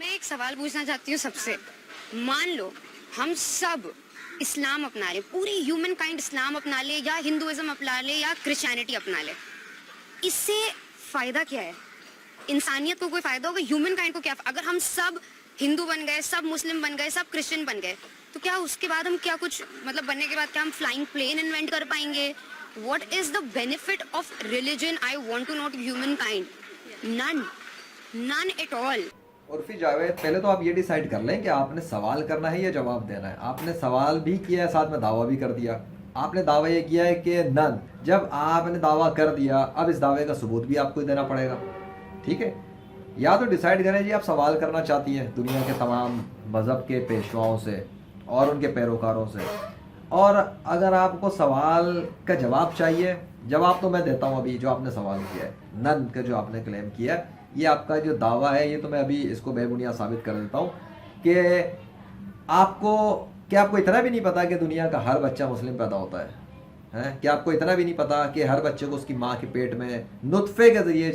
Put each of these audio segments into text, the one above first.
میں ایک سوال پوچھنا چاہتی ہوں سب سے. مان لو ہم سب اسلام اپنا لیں, پوری ہیومن کائنڈ اسلام اپنا لے یا ہندوازم اپنا لے یا کرسچینٹی اپنا لے, اس سے فائدہ کیا ہے؟ انسانیت کو کوئی فائدہ ہوگا؟ ہیومن کائنڈ کو کیا؟ اگر ہم سب ہندو بن گئے, سب مسلم بن گئے, سب کرسچن بن گئے, تو کیا اس کے بعد ہم کیا کچھ مطلب بننے کے بعد کیا ہم فلائنگ پلین انوینٹ کر پائیں گے؟ What is the benefit of religion? I want to know humankind. None at all. Urfi Javed, پہلے تو آپ یہ ڈیسائیڈ کر لیں کہ آپ نے سوال کرنا ہے یا جواب دینا ہے. آپ نے سوال بھی کیا ہے, ساتھ میں دعویٰ بھی کر دیا. آپ نے دعویٰ یہ کیا ہے کہ نن. جب آپ نے دعویٰ کر دیا, اب اس دعوے کا ثبوت بھی آپ کو دینا پڑے گا. ٹھیک ہے, یا تو ڈیسائیڈ کریں جی آپ سوال کرنا چاہتی ہیں دنیا کے تمام مذہب کے پیشواؤں سے اور ان کے پیروکاروں سے, اور اگر آپ کو سوال کا جواب چاہیے, جواب تو میں دیتا ہوں. ابھی جو آپ نے سوال کیا ہے نن کا, جو آپ نے کلیم کیا ہے, یہ آپ کا جو دعویٰ ہے, یہ تو میں ابھی اس کو بے بنیاد ثابت کر دیتا ہوں کہ آپ کو اتنا بھی نہیں پتا کہ دنیا کا ہر بچہ مسلم پیدا ہوتا ہے. کہ آپ کو اتنا بھی نہیں پتا کہ ہر بچے کو اس کی ماں کے پیٹ میں نطفے کے ذریعے,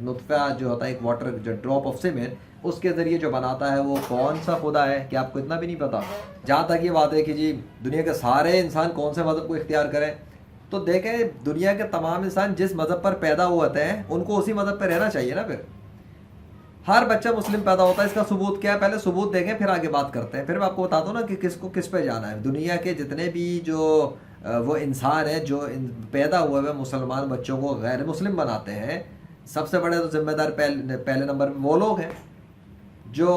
نطفہ جو ہوتا ہے ایک واٹر جو ڈراپ آف سیمن, اس کے ذریعے جو بناتا ہے وہ کون سا خدا ہے, کہ آپ کو اتنا بھی نہیں پتا. جہاں تک یہ بات ہے کہ جی دنیا کے سارے انسان کون سے مذہب کو اختیار کریں, تو دیکھیں دنیا کے تمام انسان جس مذہب پر پیدا ہوتے ہیں ان کو اسی مذہب پہ رہنا چاہیے نا. پھر ہر بچہ مسلم پیدا ہوتا ہے, اس کا ثبوت کیا ہے؟ پہلے ثبوت دیکھیں پھر آگے بات کرتے ہیں. پھر میں آپ کو بتا دوں نا کہ کس کو کس پہ جانا ہے. دنیا کے جتنے بھی جو وہ انسان ہیں جو پیدا ہوئے ہوئے مسلمان بچوں کو غیر مسلم بناتے ہیں, سب سے بڑے تو ذمہ دار پہلے نمبر پہ وہ لوگ ہیں جو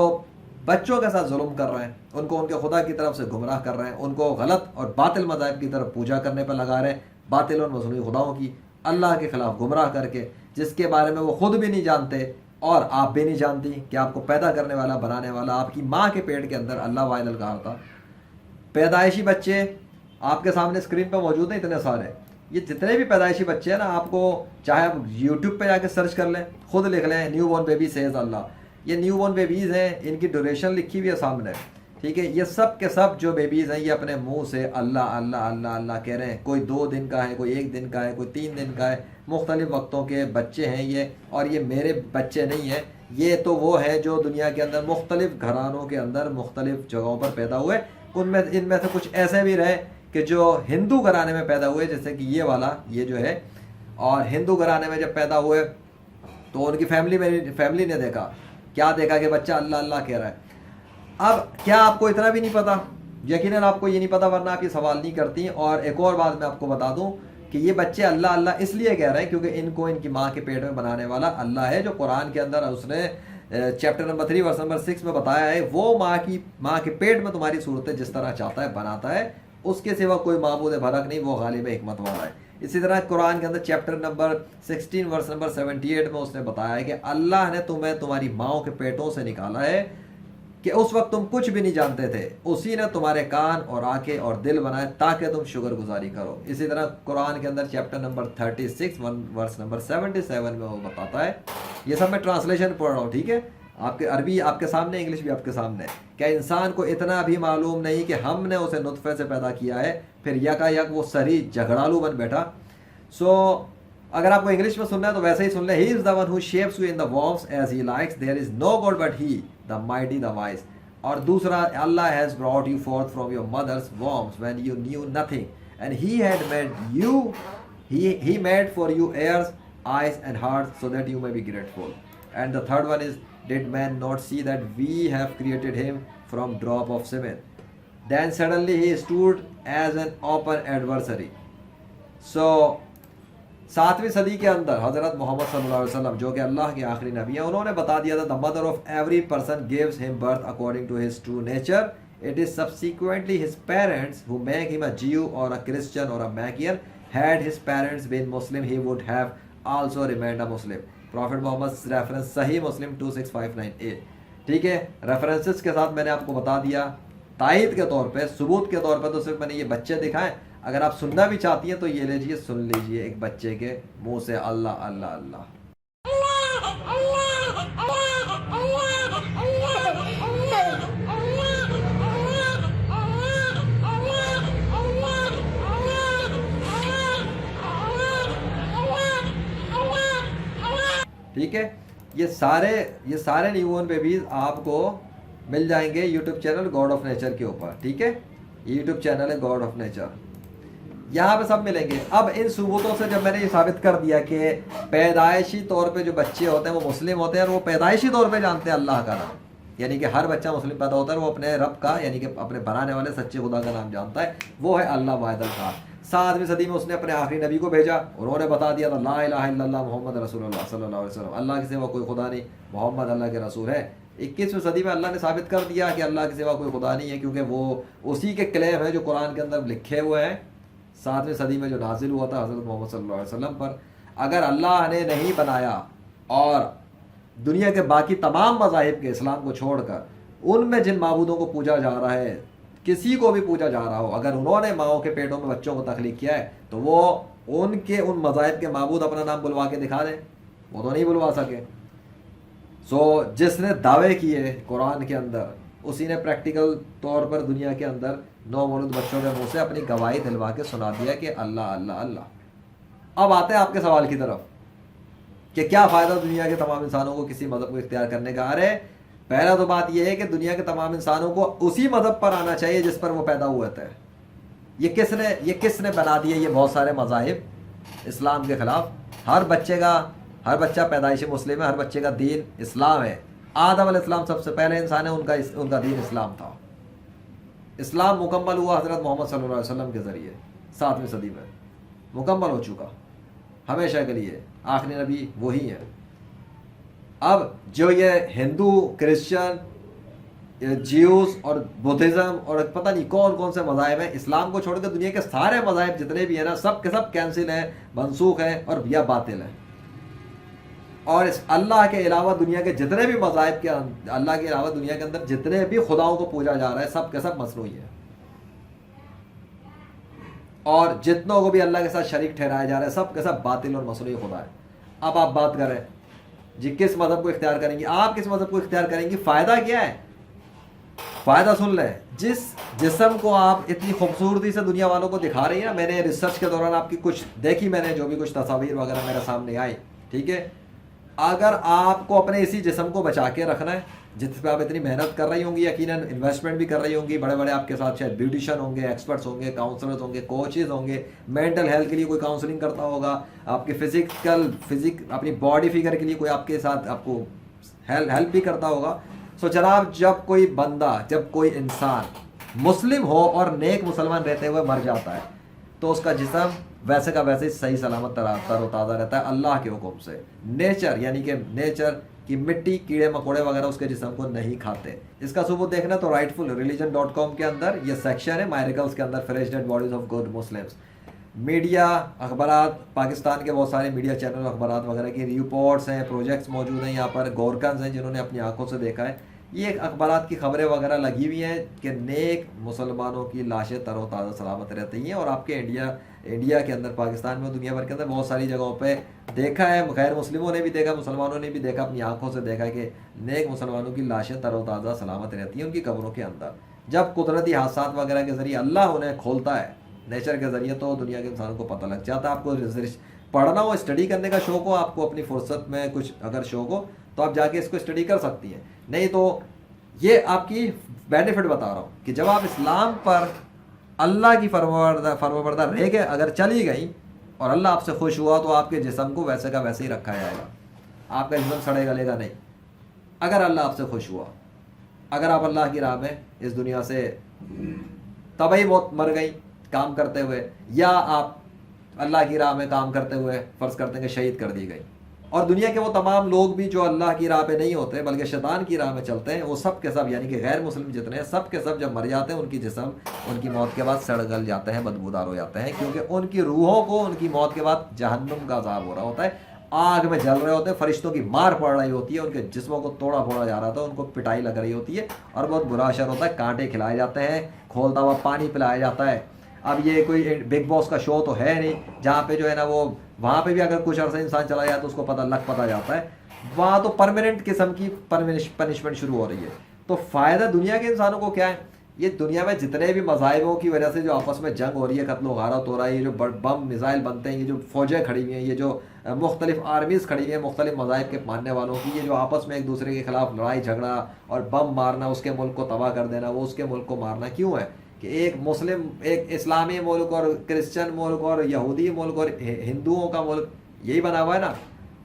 بچوں کے ساتھ ظلم کر رہے ہیں, ان کو ان کے خدا کی طرف سے گمراہ کر رہے ہیں, ان کو غلط اور باطل مذاہب کی طرف پوجا کرنے پہ لگا رہے ہیں, باطل اور مصنوعی خداؤں کی, اللہ کے خلاف گمراہ کر کے, جس کے بارے میں وہ خود بھی نہیں جانتے اور آپ بھی نہیں جانتی کہ آپ کو پیدا کرنے والا, بنانے والا آپ کی ماں کے پیٹ کے اندر اللہ واحد القہار تھا. پیدائشی بچے آپ کے سامنے اسکرین پہ موجود ہیں اتنے سارے. یہ جتنے بھی پیدائشی بچے ہیں نا, آپ کو چاہے آپ یوٹیوب پہ جا کے سرچ کر لیں, خود لکھ لیں نیو بورن بیبی سیز اللہ. یہ نیو بورن بیبیز ہیں, ان کی ڈیوریشن لکھی ہوئی ہے سامنے. ٹھیک ہے, یہ سب کے سب جو بیبیز ہیں یہ اپنے منہ سے اللہ اللہ اللہ اللہ کہہ رہے ہیں. کوئی 2 دن کا ہے, کوئی 1 دن کا ہے, کوئی 3 دن کا ہے, مختلف وقتوں کے بچے ہیں یہ. اور یہ میرے بچے نہیں ہیں, یہ تو وہ ہیں جو دنیا کے اندر مختلف گھرانوں کے اندر مختلف جگہوں پر پیدا ہوئے. ان میں سے کچھ ایسے بھی رہے کہ جو ہندو گھرانے میں پیدا ہوئے, جیسے کہ یہ والا, یہ جو ہے. اور ہندو گھرانے میں جب پیدا ہوئے تو ان کی فیملی نے دیکھا, کیا دیکھا کہ بچہ اللہ اللہ کہہ رہا ہے. اب کیا آپ کو اتنا بھی نہیں پتا؟ یقیناً آپ کو یہ نہیں پتا, ورنہ آپ یہ سوال نہیں کرتی. اور ایک اور بات میں آپ کو بتا دوں کہ یہ بچے اللہ اللہ اس لیے کہہ رہے ہیں کیونکہ ان کو ان کی ماں کے پیٹ میں بنانے والا اللہ ہے, جو قرآن کے اندر اس نے چیپٹر نمبر 3 ورس نمبر 6 میں بتایا ہے. وہ ماں کے پیٹ میں تمہاری صورتیں جس طرح چاہتا ہے بناتا ہے, اس کے سوا کوئی معبود برحق نہیں, وہ غالب حکمت والا ہے. اسی طرح قرآن کے اندر چیپٹر نمبر 16 ورس نمبر 78 میں اس نے بتایا ہے کہ اللہ نے تمہیں تمہاری ماؤں کے پیٹوں سے نکالا ہے کہ اس وقت تم کچھ بھی نہیں جانتے تھے, اسی نے تمہارے کان اور آنکھیں اور دل بنائے تاکہ تم شکر گزاری کرو. اسی طرح قرآن کے اندر چیپٹر نمبر 36 ورس نمبر 77 میں وہ بتاتا ہے. یہ سب میں ٹرانسلیشن پڑھ رہا ہوں, ٹھیک ہے, آپ کے عربی آپ کے سامنے, انگلش بھی آپ کے سامنے. کیا انسان کو اتنا بھی معلوم نہیں کہ ہم نے اسے نطفے سے پیدا کیا ہے, پھر یکا یک وہ سری جھگڑالو بن بیٹھا. اگر آپ کو انگلش میں سننا ہے تو ویسے ہی سن لیں. He is the one who shapes you in the worms as he likes. There is no God but he, the mighty, the wise. اور دوسرا, Allah has brought you forth from your mother's wombs when you knew nothing, and he had made you, he made for you ears, eyes and hearts so that you may be grateful. And the third one is, did man not see that we have created him from drop of semen? Then suddenly he stood as an open adversary. So 7ویں صدی کے اندر حضرت محمد صلی اللہ علیہ وسلم, جو کہ اللہ کے آخری نبی ہیں, انہوں نے بتا دیا تھا, the mother of every person gives him birth according to his true nature. It is subsequently his parents who make him a Jew or a Christian or a Magian. Had his parents been Muslim, he would have also remained a Muslim. Prophet Muhammad's reference صحیح مسلم 2659a. ٹھیک ہے, references کے ساتھ میں نے آپ کو بتا دیا. تائید کے طور پہ, ثبوت کے طور پہ تو صرف میں نے یہ بچے دکھائیں. اگر آپ سننا بھی چاہتی ہیں تو یہ لیجئے, سن لیجئے ایک بچے کے منہ سے اللہ اللہ اللہ. ٹھیک ہے, یہ سارے نیون پہ بھی آپ کو مل جائیں گے YouTube channel God of nature کے اوپر. ٹھیک ہے, یہ یوٹیوب چینل ہے گاڈ آف نیچر, یہاں پہ سب ملیں گے. اب ان ثبوتوں سے جب میں نے یہ ثابت کر دیا کہ پیدائشی طور پہ جو بچے ہوتے ہیں وہ مسلم ہوتے ہیں اور وہ پیدائشی طور پہ جانتے ہیں اللہ کا نام, یعنی کہ ہر بچہ مسلم پیدا ہوتا ہے وہ اپنے رب کا یعنی کہ اپنے بنانے والے سچے خدا کا نام جانتا ہے, وہ ہے اللہ واحد القہار. 7ویں صدی میں اس نے اپنے آخری نبی کو بھیجا, انہوں نے بتا دیا تھا لا الہ الا اللہ محمد رسول اللہ صلی اللہ علیہ وسلم, اللہ کے سوا کوئی خدا نہیں, محمد اللہ کے رسول ہے. 21ویں صدی میں اللہ نے ثابت کر دیا کہ اللہ کے سوا کوئی خدا نہیں ہے, کیونکہ وہ اسی کے کلیم ہے جو قرآن کے اندر لکھے ہوئے ہیں 7ویں صدی میں جو نازل ہوا تھا حضرت محمد صلی اللہ علیہ وسلم پر. اگر اللہ نے نہیں بنایا اور دنیا کے باقی تمام مذاہب کے اسلام کو چھوڑ کر ان میں جن معبودوں کو پوجا جا رہا ہے, کسی کو بھی پوجا جا رہا ہو, اگر انہوں نے ماؤں کے پیٹوں میں بچوں کو تخلیق کیا ہے تو وہ ان مذاہب کے معبود اپنا نام بلوا کے دکھا دیں, وہ تو نہیں بلوا سکے. جس نے دعوے کیے قرآن کے اندر اسی نے پریکٹیکل طور پر دنیا کے اندر نومولود بچوں کے منہ سے اپنی گواہی دلوا کے سنا دیا کہ اللہ اللہ اللہ. اب آتے ہیں آپ کے سوال کی طرف کہ کیا فائدہ دنیا کے تمام انسانوں کو کسی مذہب کو اختیار کرنے کا. ارے پہلا تو بات یہ ہے کہ دنیا کے تمام انسانوں کو اسی مذہب پر آنا چاہیے جس پر وہ پیدا ہوئے تھے. یہ کس نے بنا دیے یہ بہت سارے مذاہب اسلام کے خلاف. ہر بچہ پیدائشی مسلم ہے, ہر بچے کا دین اسلام ہے. آدم علیہ السلام سب سے پہلے انسان ہے, ان کا دین اسلام تھا. اسلام مکمل ہوا حضرت محمد صلی اللہ علیہ وسلم کے ذریعے 7ویں صدی میں مکمل ہو چکا ہمیشہ کے لیے. آخری نبی وہی ہے. اب جو یہ ہندو, کرسچن, جیوز اور بدھزم اور پتہ نہیں کون کون سے مذاہب ہیں, اسلام کو چھوڑ کے دنیا کے سارے مذاہب جتنے بھی ہیں نا سب کے سب کینسل ہیں, منسوخ ہیں اور یا باطل ہیں. اور اس اللہ کے علاوہ دنیا کے جتنے بھی مذاہب کے اللہ کے علاوہ دنیا کے اندر جتنے بھی خداؤں کو پوجا جا رہا ہے سب کے سب مصنوعی ہے. اور جتنوں کو بھی اللہ کے ساتھ شریک ٹھہرایا جا رہا ہے سب کے سب باطل اور مصنوعی خدا ہے. اب آپ بات کریں جی کس مذہب کو اختیار کریں گی, آپ کس مذہب کو اختیار کریں گی, فائدہ کیا ہے؟ فائدہ سن لیں. جس جسم کو آپ اتنی خوبصورتی سے دنیا والوں کو دکھا رہی ہیں نا, میں نے ریسرچ کے دوران آپ کی کچھ دیکھی, میں نے جو بھی کچھ تصاویر وغیرہ میرے سامنے آئی, ٹھیک ہے, اگر آپ کو اپنے اسی جسم کو بچا کے رکھنا ہے جس پہ آپ اتنی محنت کر رہی ہوں گی, یقیناً انویسٹمنٹ بھی کر رہی ہوں گی, بڑے بڑے آپ کے ساتھ شاید بیوٹیشین ہوں گے, ایکسپرٹس ہوں گے, کاؤنسلرز ہوں گے, کوچز ہوں گے, مینٹل ہیلتھ کے لیے کوئی کاؤنسلنگ کرتا ہوگا, آپ کی اپنی باڈی فگر کے لیے کوئی آپ کے ساتھ آپ کو ہیلپ بھی کرتا ہوگا. سو جناب جب کوئی بندہ, جب کوئی انسان مسلم ہو اور نیک مسلمان رہتے ہوئے مر جاتا ہے تو اس کا جسم ویسے کا ویسے صحیح سلامت تر و تازہ رہتا ہے اللہ کے حکم سے. نیچر یعنی کہ نیچر کی مٹی, کیڑے مکوڑے وغیرہ اس کے جسم کو نہیں کھاتے. اس کا ثبوت دیکھنا تو rightfulreligion.com کے اندر یہ سیکشن ہے میریکلز کے اندر, fresh dead bodies of good Muslims. Media اخبارات, پاکستان کے بہت سارے میڈیا چینل اخبارات وغیرہ کی رپورٹس ہیں, پروجیکٹس موجود ہیں یہاں پر, گورکنز ہیں جنہوں نے اپنی آنکھوں سے دیکھا ہے. یہ اخبارات کی خبریں وغیرہ لگی ہوئی ہیں کہ نیک مسلمانوں کی لاشیں تر و تازہ سلامت رہتی ہیں. اور آپ کے انڈیا کے اندر, پاکستان میں, دنیا بھر کے اندر بہت ساری جگہوں پہ دیکھا ہے, غیر مسلموں نے بھی دیکھا, مسلمانوں نے بھی دیکھا, اپنی آنکھوں سے دیکھا کہ نیک مسلمانوں کی لاشیں تر و تازہ سلامت رہتی ہیں ان کی قبروں کے اندر. جب قدرتی حادثات وغیرہ کے ذریعے اللہ انہیں کھولتا ہے نیچر کے ذریعے تو دنیا کے انسانوں کو پتہ لگ جاتا ہے. آپ کو پڑھنا ہو, اسٹڈی کرنے کا شوق ہو, آپ کو اپنی فرصت میں کچھ اگر شوق ہو تو آپ جا کے اس کو اسٹڈی کر سکتی ہیں. نہیں تو یہ آپ کی بینیفٹ بتا رہا ہوں کہ جب آپ اسلام پر اللہ کی فرمانبردار رہ کے اگر چلی گئی اور اللہ آپ سے خوش ہوا تو آپ کے جسم کو ویسے کا ویسے ہی رکھا جائے گا, آپ کا جسم سڑے گلے گا نہیں. اگر اللہ آپ سے خوش ہوا, اگر آپ اللہ کی راہ میں اس دنیا سے طبعی موت مر گئی کام کرتے ہوئے, یا آپ اللہ کی راہ میں کام کرتے ہوئے فرض کرتے ہیں کہ شہید کر دی گئی, اور دنیا کے وہ تمام لوگ بھی جو اللہ کی راہ پہ نہیں ہوتے بلکہ شیطان کی راہ میں چلتے ہیں, وہ سب کے سب یعنی کہ غیر مسلم جتنے ہیں سب کے سب جب مر جاتے ہیں ان کی جسم ان کی موت کے بعد سڑ گل جاتے ہیں, بدبودار ہو جاتے ہیں, کیونکہ ان کی روحوں کو ان کی موت کے بعد جہنم کا عذاب ہو رہا ہوتا ہے, آگ میں جل رہے ہوتے ہیں, فرشتوں کی مار پڑ رہی ہوتی ہے, ان کے جسموں کو توڑا پھوڑا جا رہا تھا, ان کو پٹائی لگ رہی ہوتی ہے اور بہت برا اثر ہوتا ہے, کانٹے کھلائے جاتے ہیں, کھولتا ہوا پانی پلایا جاتا ہے. اب یہ کوئی بگ باس کا شو تو ہے نہیں جہاں پہ جو ہے نا وہ وہاں پہ بھی اگر کچھ عرصہ انسان چلا جائے تو اس کو پتہ جاتا ہے, وہاں تو پرماننٹ قسم کی پنشمنٹ شروع ہو رہی ہے. تو فائدہ دنیا کے انسانوں کو کیا ہے یہ دنیا میں جتنے بھی مذاہبوں کی وجہ سے جو آپس میں جنگ ہو رہی ہے، قتل و غارت ہو رہا ہے، یہ جو بم میزائل بنتے ہیں، یہ جو فوجیں کھڑی ہوئی ہیں، یہ جو مختلف آرمیز کھڑی ہوئی ہیں مختلف مذاہب کے ماننے والوں کی، یہ جو آپس میں ایک دوسرے کے خلاف لڑائی جھگڑا اور بم مارنا، اس کے ملک کو تباہ کر دینا، وہ اس کے ملک کو مارنا، کیوں ہے؟ کہ ایک مسلم، ایک اسلامی ملک اور کرسچن ملک اور یہودی ملک اور ہندوؤں کا ملک یہی بنا ہوا ہے نا.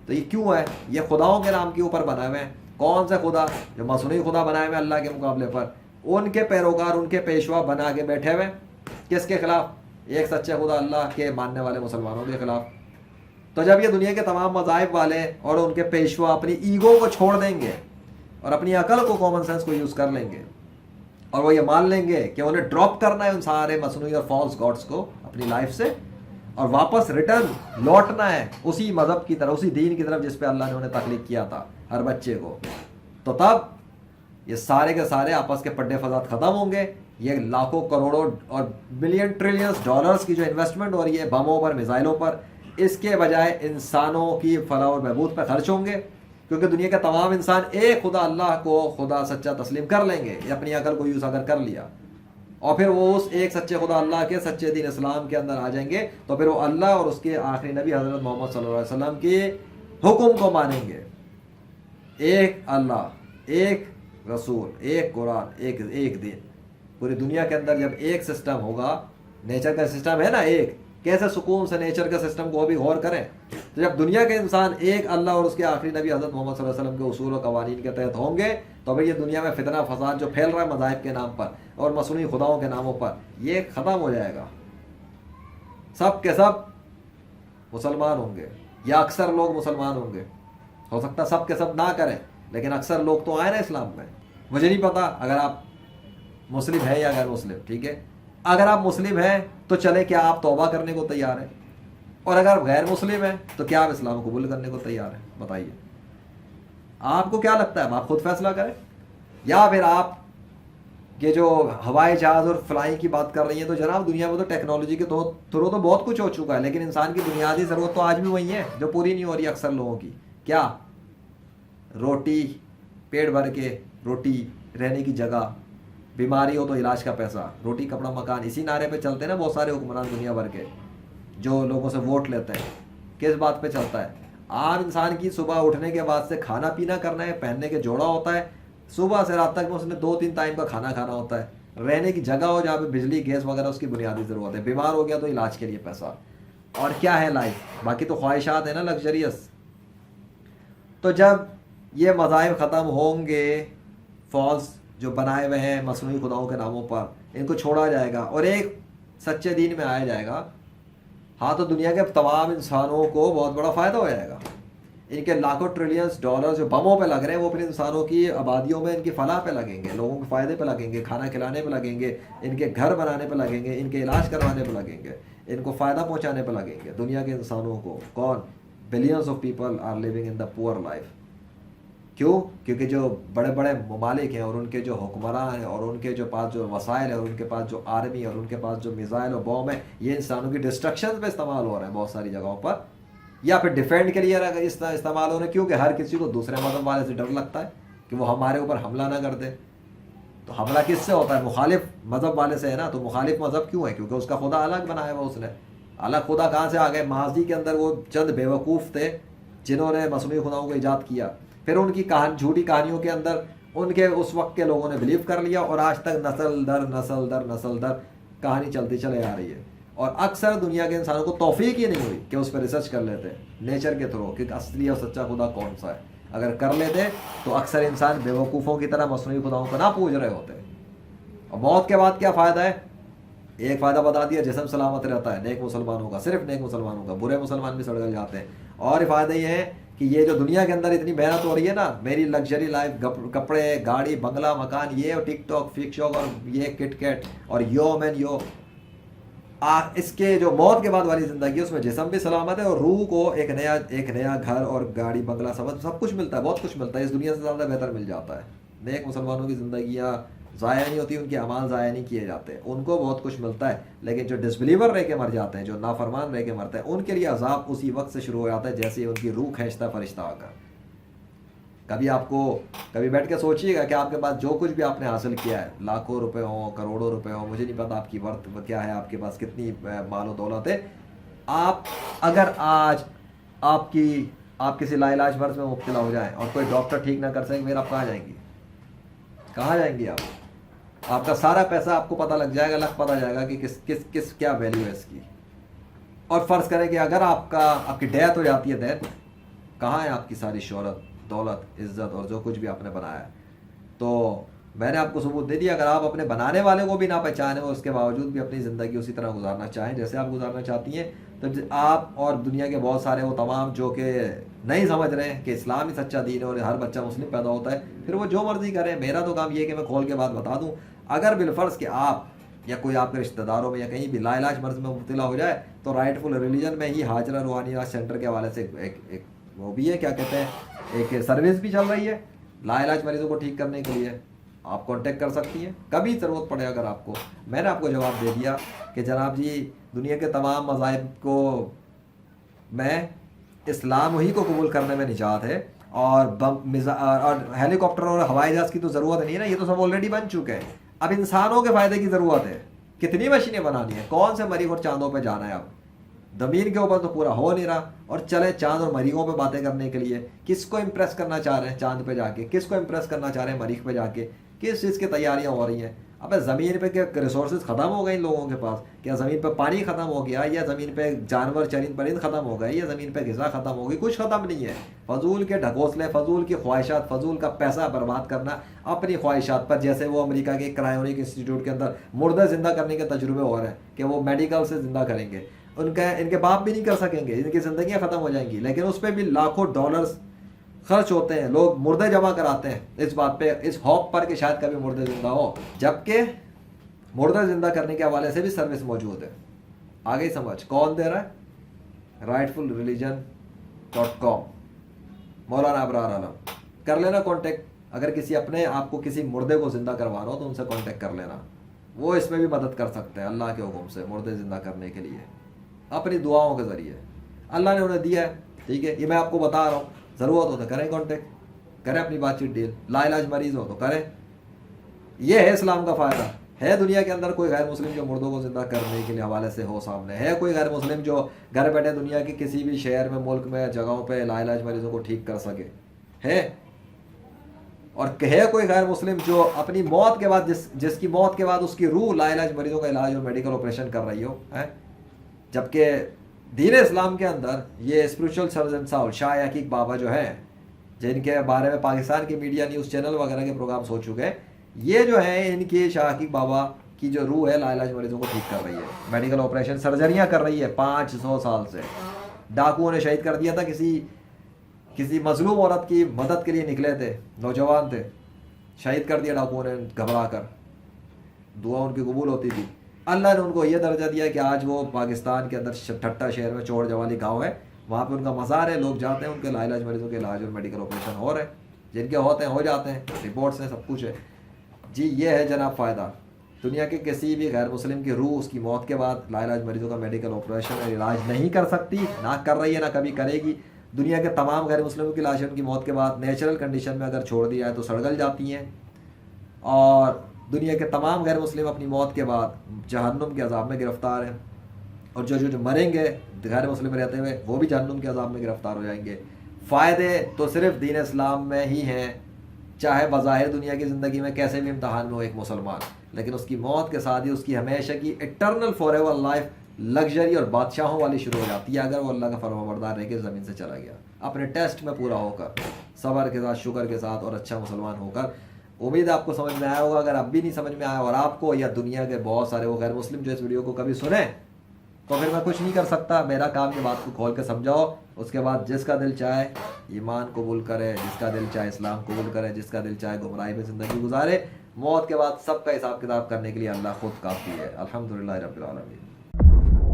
تو یہ کیوں ہے؟ یہ خداؤں کے نام کے اوپر بنا ہوئے ہیں. کون سے خدا؟ جو مصنوعی خدا بنائے ہوئے اللہ کے مقابلے پر، ان کے پیروکار، ان کے پیشوا بنا کے بیٹھے ہوئے. کس کے خلاف؟ ایک سچے خدا اللہ کے ماننے والے مسلمانوں کے خلاف. تو جب یہ دنیا کے تمام مذاہب والے اور ان کے پیشوا اپنی ایگو کو چھوڑ دیں گے اور اپنی عقل کو، کامن سینس کو یوز کر لیں گے، اور وہ یہ مان لیں گے کہ انہیں ڈراپ کرنا ہے ان سارے مصنوعی اور فالس گاڈس کو اپنی لائف سے، اور واپس ریٹرن لوٹنا ہے اسی مذہب کی طرف، اسی دین کی طرف جس پہ اللہ نے انہیں تخلیق کیا تھا ہر بچے کو، تو تب یہ سارے کے سارے آپس کے پڈے فساد ختم ہوں گے. یہ لاکھوں کروڑوں اور ملین ٹریلینز ڈالرز کی جو انویسٹمنٹ ہو رہی ہے بموں پر، میزائلوں پر، اس کے بجائے انسانوں کی فلاح اور بہبود پہ خرچ ہوں گے، کیونکہ دنیا کے تمام انسان ایک خدا اللہ کو خدا سچا تسلیم کر لیں گے. یہ اپنی عقل کو یوز اگر کر لیا، اور پھر وہ اس ایک سچے خدا اللہ کے سچے دین اسلام کے اندر آ جائیں گے، تو پھر وہ اللہ اور اس کے آخری نبی حضرت محمد صلی اللہ علیہ وسلم کے حکم کو مانیں گے. ایک اللہ، ایک رسول، ایک قرآن، ایک دین. پوری دنیا کے اندر جب ایک سسٹم ہوگا، نیچر کا سسٹم ہے نا ایک، کیسے سکون سے نیچر کا سسٹم کو بھی غور کریں. تو جب دنیا کے انسان ایک اللہ اور اس کے آخری نبی حضرت محمد صلی اللہ علیہ وسلم کے اصول و قوانین کے تحت ہوں گے، تو بھئی یہ دنیا میں فتنہ فساد جو پھیل رہا ہے مذاہب کے نام پر اور مصنوعی خداؤں کے ناموں پر، یہ ختم ہو جائے گا. سب کے سب مسلمان ہوں گے، یا اکثر لوگ مسلمان ہوں گے. ہو سکتا سب کے سب نہ کریں، لیکن اکثر لوگ تو آئے نا اسلام میں. مجھے نہیں پتا اگر آپ مسلم ہیں یا غیر مسلم، ٹھیک ہے. اگر آپ مسلم ہیں تو چلے، کیا آپ توبہ کرنے کو تیار ہیں؟ اور اگر غیر مسلم ہیں تو کیا آپ اسلام قبول کرنے کو تیار ہیں؟ بتائیے، آپ کو کیا لگتا ہے؟ آپ خود فیصلہ کریں. یا پھر آپ یہ جو ہوائی جہاز اور فلائنگ کی بات کر رہی ہیں، تو جناب دنیا میں تو ٹیکنالوجی کے تھرو تو بہت کچھ ہو چکا ہے، لیکن انسان کی بنیادی ضرورت تو آج بھی وہی ہے جو پوری نہیں ہو رہی اکثر لوگوں کی. کیا؟ روٹی، پیٹ بھر کے روٹی، رہنے کی جگہ، بیماری ہو تو علاج کا پیسہ، روٹی کپڑا مکان. اسی نعرے پہ چلتے ہیں نا بہت سارے حکمران دنیا بھر کے جو لوگوں سے ووٹ لیتے ہیں. کس بات پہ چلتا ہے؟ عام انسان کی صبح اٹھنے کے بعد سے کھانا پینا کرنا ہے، پہننے کے جوڑا ہوتا ہے، صبح سے رات تک میں اس نے 2-3 ٹائم کا کھانا کھانا ہوتا ہے، رہنے کی جگہ ہو جہاں پہ بجلی گیس وغیرہ اس کی بنیادی ضرورت ہے، بیمار ہو گیا تو علاج کے لیے پیسہ. اور کیا ہے لائف؟ باقی تو خواہشات ہیں نا، لگژریس. تو جب یہ مذاہب ختم ہوں گے، فالس جو بنائے ہوئے ہیں مصنوعی خداؤں کے ناموں پر، ان کو چھوڑا جائے گا اور ایک سچے دین میں آیا جائے گا، ہاں تو دنیا کے تمام انسانوں کو بہت بڑا فائدہ ہو جائے گا. ان کے لاکھوں ٹریلینز ڈالر جو بموں پہ لگ رہے ہیں، وہ پھر انسانوں کی آبادیوں میں ان کی فلاح پہ لگیں گے، لوگوں کے فائدے پہ لگیں گے، کھانا کھلانے پہ لگیں گے، ان کے گھر بنانے پہ لگیں گے، ان کے علاج کروانے پہ لگیں گے، ان کو فائدہ پہنچانے پہ لگیں گے. دنیا کے انسانوں کو کون؟ Billions of people are living in the poor life. کیوں؟ کیونکہ جو بڑے بڑے ممالک ہیں اور ان کے جو حکمراں ہیں اور ان کے جو پاس جو وسائل ہیں اور ان کے پاس جو آرمی اور ان کے پاس جو میزائل اور بوم ہے، یہ انسانوں کی ڈسٹرکشن پہ استعمال ہو رہے ہیں بہت ساری جگہوں پر، یا پھر ڈیفینڈ کے لیے استعمال ہو رہے ہیں. کیونکہ ہر کسی کو دوسرے مذہب والے سے ڈر لگتا ہے کہ وہ ہمارے اوپر حملہ نہ کر دے. تو حملہ کس سے ہوتا ہے؟ مخالف مذہب والے سے ہے نا. تو مخالف مذہب کیوں ہے؟ کیونکہ اس کا خدا الگ بنایا ہوا اس نے. الگ خدا کہاں سے آ گئے؟ ماضی کے اندر وہ چند بیوقوف تھے جنہوں نے مصنوعی خداؤں کو ایجاد کیا، پھر ان کی جھوٹی کہانیوں کے اندر ان کے اس وقت کے لوگوں نے بلیو کر لیا، اور آج تک نسل در نسل در نسل در کہانی چلتی چلے آ رہی ہے. اور اکثر دنیا کے انسانوں کو توفیق ہی نہیں ہوئی کہ اس پہ ریسرچ کر لیتے نیچر کے تھرو کہ اصلی اور سچا خدا کون سا ہے. اگر کر لیتے تو اکثر انسان بیوقوفوں کی طرح مصنوعی خداؤں کو نہ پوج رہے ہوتے. اور موت کے بعد کیا فائدہ ہے؟ ایک فائدہ بتا دیا، جسم سلامت رہتا ہے نیک مسلمانوں کا، صرف نیک مسلمانوں کا، برے مسلمان بھی سڑ گل جاتے ہیں. اور فائدہ یہ ہے کہ یہ جو دنیا کے اندر اتنی محنت ہو رہی ہے نا، میری لگژری لائف، کپڑے، گاڑی، بنگلہ، مکان، یہ اور ٹک ٹاک، فک شاک اور یہ کٹ کیٹ اور یو مین یو، اس کے جو موت کے بعد والی زندگی، اس میں جسم بھی سلامت ہے اور روح کو ایک نیا گھر اور گاڑی، بنگلہ، سب کچھ ملتا ہے، بہت کچھ ملتا ہے، اس دنیا سے زیادہ بہتر مل جاتا ہے. نیک مسلمانوں کی زندگیاں ضائع نہیں ہوتی، ان کے اعمال ضائع نہیں کیے جاتے، ان کو بہت کچھ ملتا ہے. لیکن جو ڈسبلیور رہ کے مر جاتے ہیں، جو نافرمان رہ کے مرتے ہیں، ان کے لیے عذاب اسی وقت سے شروع ہو جاتا ہے جیسے ان کی روح کھینچتا ہے فرشتہ آ کر. کبھی آپ کو کبھی بیٹھ کے سوچیے گا کہ آپ کے پاس جو کچھ بھی آپ نے حاصل کیا ہے، لاکھوں روپے ہوں، کروڑوں روپے ہوں، مجھے نہیں پتا آپ کی ورتھ کیا ہے، آپ کے پاس کتنی مال و دولت ہے، آپ اگر آج آپ کسی لا علاج مرض میں مبتلا ہو جائیں اور کوئی ڈاکٹر ٹھیک نہ کر سکے، پھر آپ کہاں جائیں گی؟ کہاں جائیں گی آپ کا سارا پیسہ آپ کو پتہ لگ جائے گا، لگ پتہ جائے گا کہ کس کیا ویلیو ہے اس کی. اور فرض کریں کہ اگر آپ کی ڈیتھ ہو جاتی ہے، ڈیتھ کہاں ہے آپ کی ساری شہرت، دولت، عزت اور جو کچھ بھی آپ نے بنایا ہے؟ تو میں نے آپ کو ثبوت دے دیا. اگر آپ اپنے بنانے والے کو بھی نہ پہچانے اور اس کے باوجود بھی اپنی زندگی اسی طرح گزارنا چاہیں جیسے آپ گزارنا چاہتی ہیں، تو آپ اور دنیا کے بہت سارے وہ تمام جو کہ نہیں سمجھ رہے ہیں کہ اسلام ہی سچا دین ہے اور ہر بچہ مسلم پیدا ہوتا ہے، پھر وہ جو مرضی کریں. میرا تو کام یہ ہے کہ میں کھول کے بات بتا دوں. اگر بالفرض کہ آپ یا کوئی آپ کے رشتہ داروں میں یا کہیں بھی لا علاج مرض میں مبتلا ہو جائے، تو رائٹ فل ریلیجن میں ہی ہاجرہ روحانیہ سینٹر کے حوالے سے ایک وہ بھی ہے، کیا کہتے ہیں، ایک سروس بھی چل رہی ہے لا علاج مریضوں کو ٹھیک کرنے کے لیے. آپ کانٹیکٹ کر سکتی ہیں کبھی ضرورت پڑے. اگر آپ کو میں نے آپ کو جواب دے دیا کہ جناب جی دنیا کے تمام مذاہب کو میں اسلام ہی کو قبول کرنے میں نجات ہے، اور ہیلی کاپٹر اور ہوائی جہاز کی تو ضرورت نہیں ہے نا، یہ تو سب آلریڈی بن چکے ہیں. اب انسانوں کے فائدے کی ضرورت ہے. کتنی مشینیں بنانی ہیں، کون سے مریخ اور چاندوں پہ جانا ہے؟ اب زمین کے اوپر تو پورا ہو نہیں رہا، اور چلے چاند اور مریخوں پہ باتیں کرنے کے لیے. کس کو امپریس کرنا چاہ رہے ہیں چاند پہ جا کے؟ کس کو امپریس کرنا چاہ رہے ہیں مریخ پہ جا کے؟ کس چیز کی تیاریاں ہو رہی ہیں؟ اب زمین پہ کیا ریسورسز ختم ہو گئے ان لوگوں کے پاس؟ کیا زمین پہ پانی ختم ہو گیا، یا زمین پہ جانور چرند پرند ختم ہو گئے، یا زمین پہ غذا ختم ہو گئی؟ کچھ ختم نہیں ہے. فضول کے ڈھکوسلے، فضول کی خواہشات، فضول کا پیسہ برباد کرنا اپنی خواہشات پر. جیسے وہ امریکہ کے کرائیونک انسٹیٹیوٹ کے اندر مردے زندہ کرنے کے تجربے ہو رہے ہیں کہ وہ میڈیکل سے زندہ کریں گے. ان کے باپ بھی نہیں کر سکیں گے، ان کی زندگیاں ختم ہو جائیں گی، لیکن اس پہ بھی لاکھوں ڈالرز خرچ ہوتے ہیں. لوگ مردے جمع کراتے ہیں اس بات پہ، اس ہوپ پر کہ شاید کبھی مردے زندہ ہو، جبکہ مردے زندہ کرنے کے حوالے سے بھی سروس موجود ہے. آگے سمجھ کون دے رہا ہے؟ rightfulreligion.com. مولانا ابرار عالم. کر لینا کانٹیکٹ. اگر کسی اپنے آپ کو کسی مردے کو زندہ کروانا ہو تو ان سے کانٹیکٹ کر لینا، وہ اس میں بھی مدد کر سکتے ہیں اللہ کے حکم سے مردے زندہ کرنے کے لیے اپنی دعاؤں کے ذریعے. اللہ نے انہیں دیا ہے، ٹھیک ہے، یہ میں آپ کو بتا رہا ہوں. ضرورت ہو تو کریں کانٹیکٹ، کریں اپنی بات چیت ڈیل. لا علاج مریض ہو تو کریں. یہ ہے اسلام کا فائدہ. ہے دنیا کے اندر کوئی غیر مسلم جو مردوں کو زندہ کرنے کے لیے حوالے سے ہو سامنے؟ ہے کوئی غیر مسلم جو گھر بیٹھے دنیا کے کسی بھی شہر میں، ملک میں، جگہوں پہ لا علاج مریضوں کو ٹھیک کر سکے؟ ہے. اور ہے کوئی غیر مسلم جو اپنی موت کے بعد جس کی موت کے بعد اس کی روح لا علاج مریضوں کا علاج اور میڈیکل آپریشن کر رہی ہو؟ ہے. جبکہ دین اسلام کے اندر یہ اسپریچول سرجن صاحب شاہ حقیق بابا جو ہیں، جن کے بارے میں پاکستان کے میڈیا نیوز چینل وغیرہ کے پروگرامز ہو چکے ہیں، یہ جو ہیں ان کی شاہ حقیق بابا کی جو روح ہے لا علاج مریضوں کو ٹھیک کر رہی ہے، میڈیکل آپریشن سرجریاں کر رہی ہے. 500 سال سے ڈاکوؤں نے شہید کر دیا تھا. کسی مظلوم عورت کی مدد کے لیے نکلے تھے، نوجوان تھے، شہید کر دیا ڈاکوؤں نے گھبرا کر. دعا ان کی قبول ہوتی تھی. اللہ نے ان کو یہ درجہ دیا کہ آج وہ پاکستان کے اندر ٹھٹا شہر میں چوڑ جوالی گاؤں ہے، وہاں پہ ان کا مزار ہے. لوگ جاتے ہیں، ان کے لا علاج مریضوں کے علاج اور میڈیکل آپریشن ہو رہے ہیں، جن کے ہوتے ہیں ہو جاتے ہیں، رپورٹس ہیں، سب کچھ ہے. جی یہ ہے جناب فائدہ. دنیا کے کسی بھی غیر مسلم کی روح اس کی موت کے بعد لا علاج مریضوں کا میڈیکل آپریشن اور علاج نہیں کر سکتی، نہ کر رہی ہے، نہ کبھی کرے گی. دنیا کے تمام غیر مسلموں کی لاشیں ان کی موت کے بعد نیچرل کنڈیشن میں اگر چھوڑ دیا ہے تو سڑگل جاتی ہیں، اور دنیا کے تمام غیر مسلم اپنی موت کے بعد جہنم کے عذاب میں گرفتار ہیں. اور جو مریں گے غیر مسلم رہتے ہوئے وہ بھی جہنم کے عذاب میں گرفتار ہو جائیں گے. فائدے تو صرف دین اسلام میں ہی ہیں، چاہے بظاہر دنیا کی زندگی میں کیسے بھی امتحان میں ہو ایک مسلمان، لیکن اس کی موت کے ساتھ ہی اس کی ہمیشہ کی eternal for ever life luxury اور بادشاہوں والی شروع ہو جاتی ہے اگر وہ اللہ کا فرمانبردار رہ کے زمین سے چلا گیا، اپنے ٹیسٹ میں پورا ہو کر، صبر کے ساتھ، شکر کے ساتھ اور اچھا مسلمان ہو کر. امید ہے آپ کو سمجھ میں آیا ہوگا. اگر اب بھی نہیں سمجھ میں آیا اور آپ کو یا دنیا کے بہت سارے وہ غیر مسلم جو اس ویڈیو کو کبھی سنیں، تو پھر میں کچھ نہیں کر سکتا. میرا کام یہ بات کو کھول کے سمجھاؤ. اس کے بعد جس کا دل چاہے ایمان قبول کرے، جس کا دل چاہے اسلام قبول کرے، جس کا دل چاہے گمراہی میں زندگی گزارے. موت کے بعد سب کا حساب کتاب کرنے کے لیے اللہ خود کافی ہے. الحمدللہ رب العالمین.